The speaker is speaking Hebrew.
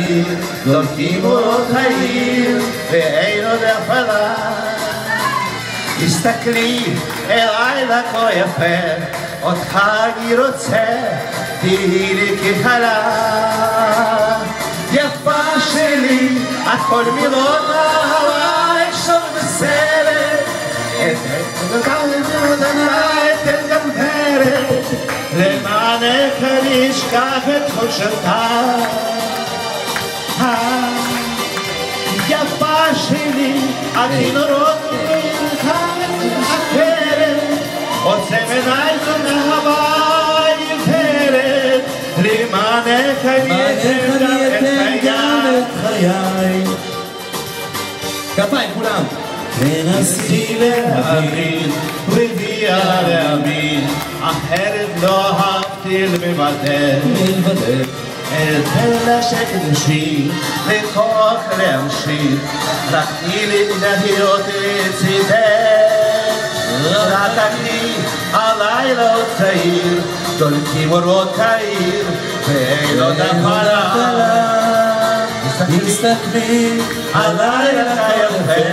צעיר, דולקים אורות העיר, ואין עוד הפעלה. תסתכלי אליי לכה יפה, אותך אני רוצה, תהי לי ככלה. יפה שלי, את כל מילות אהבה, אקשור בסרט, אתן גם פרק, למענך אני אשכח את חולשתך. יפה שלי, הכינורות אחרת, עוצם עיניי אהבה עיוורת, למענך אני אתן גם את חיי. כפיים כולם. תנסי להבין, רביע להאמין, אחרת לא אהבתי מלבדך. אתן לשקט נשי, לכוח להמשיך, רק תני לי להיות לצידך. רק אני הלילה עוד צעיר, דולקים אורות העיר, ואין עוד הפעלה. תסתכלי הלילה היפה